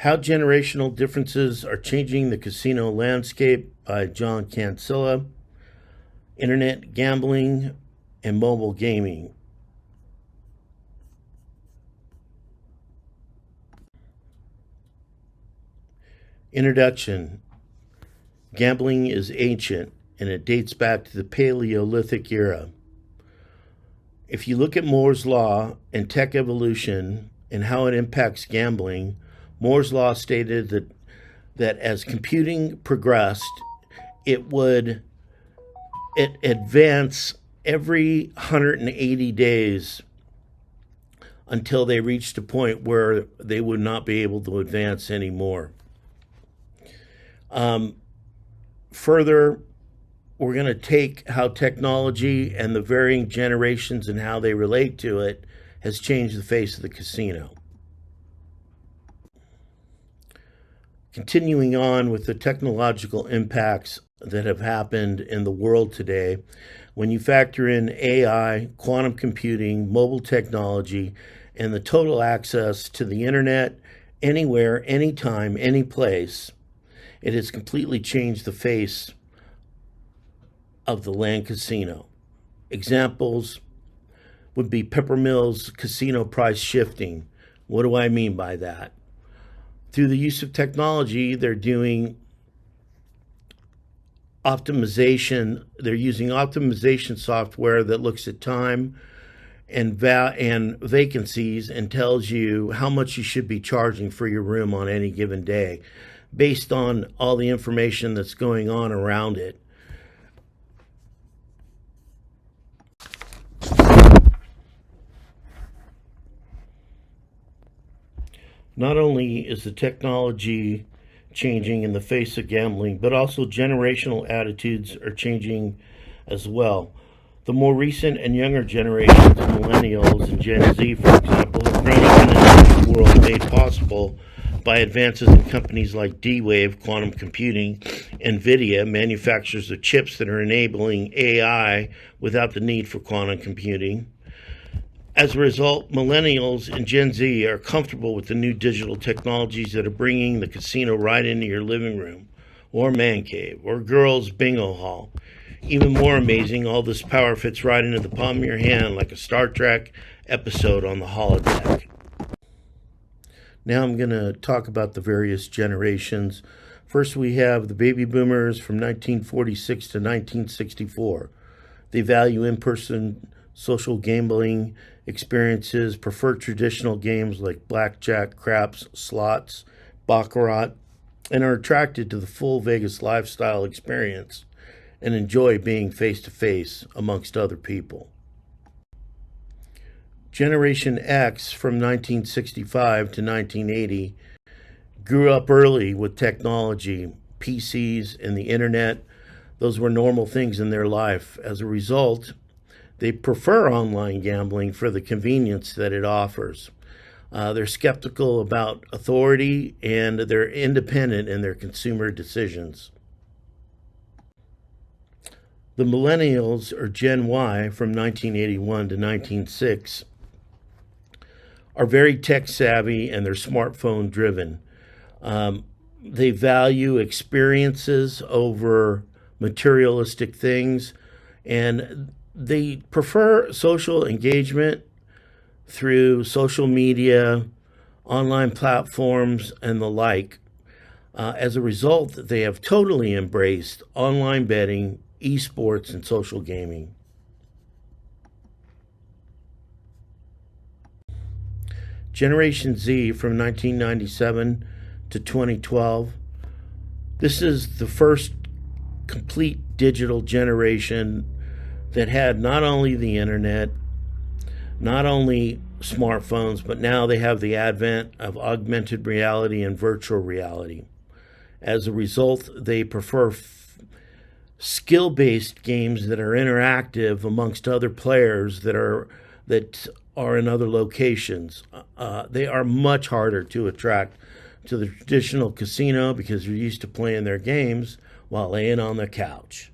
How Generational Differences Are Changing the Casino Landscape by John Cancilla. Internet Gambling and Mobile Gaming. Introduction. Gambling is ancient, and it dates back to the Paleolithic era. If you look at Moore's Law and tech evolution and how it impacts gambling, Moore's Law stated that as computing progressed, it advance every 180 days until they reached a point where they would not be able to advance anymore. Further, we're going to take how technology and the varying generations and how they relate to it has changed the face of the casino. Continuing on with the technological impacts that have happened in the world today, when you factor in AI, quantum computing, mobile technology, and the total access to the internet anywhere, anytime, any place, it has completely changed the face of the land casino. Examples would be Peppermill's casino price shifting. What do I mean by that? Through the use of technology, they're doing optimization. They're using optimization software that looks at time and vacancies and tells you how much you should be charging for your room on any given day, based on all the information that's going on around it. Not only is the technology changing in the face of gambling, but also generational attitudes are changing as well. The more recent and younger generations of millennials and Gen Z, for example, have grown up in a digital world made possible by advances in companies like D-Wave, quantum computing, NVIDIA, manufacturers of chips that are enabling AI without the need for quantum computing. As a result, millennials and Gen Z are comfortable with the new digital technologies that are bringing the casino right into your living room, or man cave, or girls' bingo hall. Even more amazing, all this power fits right into the palm of your hand like a Star Trek episode on the holodeck. Now I'm going to talk about the various generations. First, we have the baby boomers from 1946 to 1964. They value in-person social gambling experiences, prefer traditional games like blackjack, craps, slots, baccarat, and are attracted to the full Vegas lifestyle experience and enjoy being face-to-face amongst other people. Generation X from 1965 to 1980 grew up early with technology, PCs, and the internet. Those were normal things in their life. As a result, they prefer online gambling for the convenience that it offers. They're skeptical about authority, and they're independent in their consumer decisions. The millennials, or Gen Y, from 1981 to 1906, are very tech savvy and they're smartphone driven. They value experiences over materialistic things, and they prefer social engagement through social media, online platforms, and the like. As a result, they have totally embraced online betting, esports, and social gaming. Generation Z from 1997 to 2012. This is the first complete digital generation that had not only the internet, not only smartphones, but now they have the advent of augmented reality and virtual reality. As a result, they prefer skill-based games that are interactive amongst other players that are in other locations. They are much harder to attract to the traditional casino because they're used to playing their games while laying on their couch.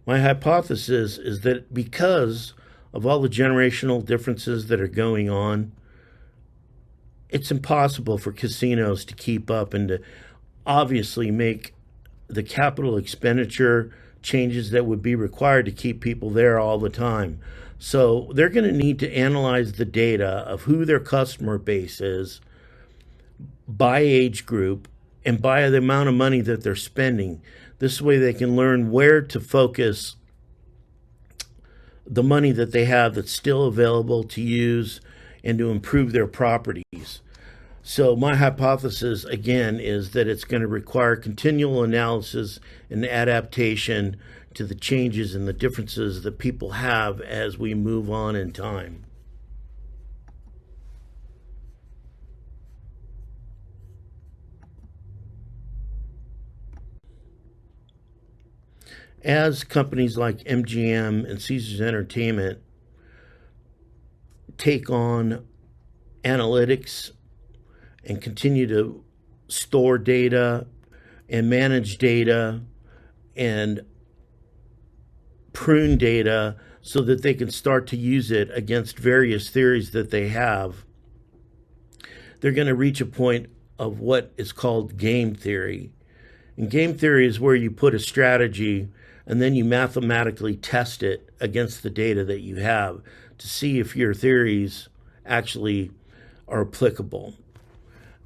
My hypothesis is that because of all the generational differences that are going on, it's impossible for casinos to keep up and to obviously make the capital expenditure changes that would be required to keep people there all the time. So they're going to need to analyze the data of who their customer base is by age group and by the amount of money that they're spending. This way they can learn where to focus the money that they have that's still available to use and to improve their properties. So my hypothesis, again, is that it's going to require continual analysis and adaptation to the changes and the differences that people have as we move on in time. As companies like MGM and Caesars Entertainment take on analytics and continue to store data and manage data and prune data so that they can start to use it against various theories that they have, they're going to reach a point of what is called game theory. And game theory is where you put a strategy and then you mathematically test it against the data that you have to see if your theories actually are applicable.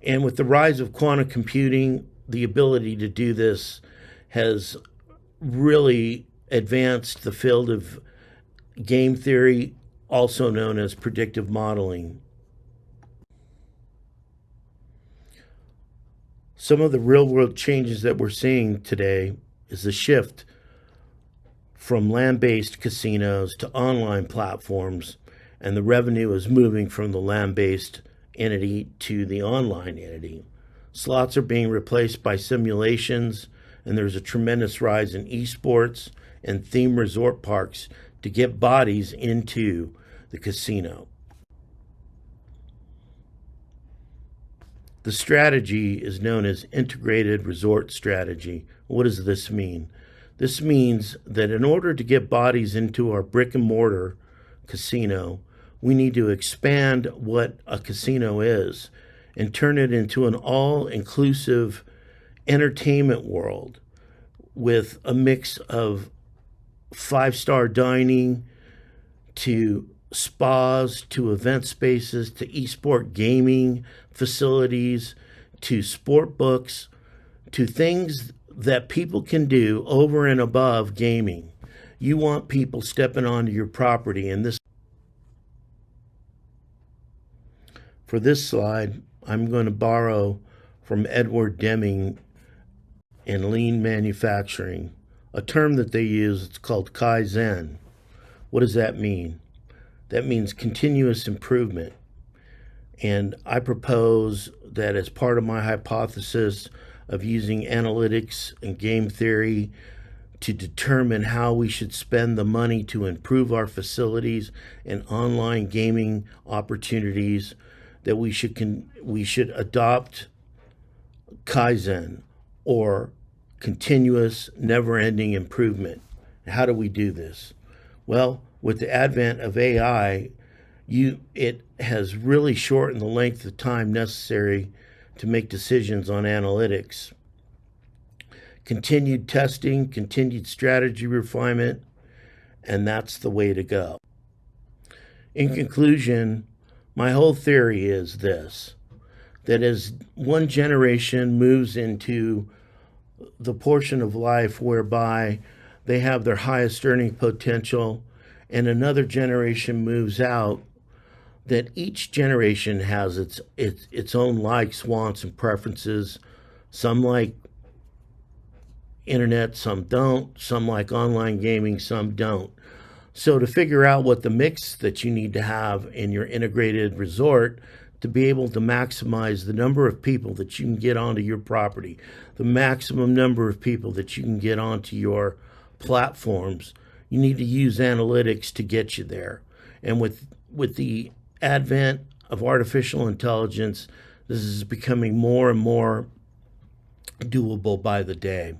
And with the rise of quantum computing, the ability to do this has really advanced the field of game theory, also known as predictive modeling. Some of the real-world changes that we're seeing today is the shift from land-based casinos to online platforms, and the revenue is moving from the land-based entity to the online entity. Slots are being replaced by simulations, and there's a tremendous rise in esports and theme resort parks to get bodies into the casino. The strategy is known as integrated resort strategy. What does this mean? This means that in order to get bodies into our brick and mortar casino, we need to expand what a casino is and turn it into an all-inclusive entertainment world with a mix of five-star dining to spas to event spaces to esport gaming facilities to sport books to things that people can do over and above gaming. You want people stepping onto your property, and for this slide, I'm going to borrow from Edward Deming in lean manufacturing, a term that they use. It's called Kaizen. What does that mean? That means continuous improvement. And I propose that as part of my hypothesis of using analytics and game theory to determine how we should spend the money to improve our facilities and online gaming opportunities, that we should adopt Kaizen, or continuous, never-ending improvement. How do we do this? Well, with the advent of AI, it has really shortened the length of time necessary to make decisions on analytics. Continued testing, continued strategy refinement, and that's the way to go. In conclusion, my whole theory is this, that as one generation moves into the portion of life whereby they have their highest earning potential and another generation moves out, that each generation has its own likes, wants, and preferences. Some like internet, some don't. Some like online gaming, some don't. So to figure out what the mix that you need to have in your integrated resort to be able to maximize the number of people that you can get onto your property, the maximum number of people that you can get onto your platforms, you need to use analytics to get you there. And with the advent of artificial intelligence, this is becoming more and more doable by the day.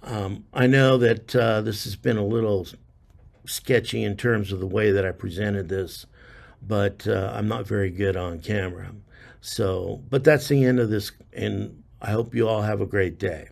I know that this has been a little sketchy in terms of the way that I presented this, but I'm not very good on camera. So, but that's the end of this, and I hope you all have a great day.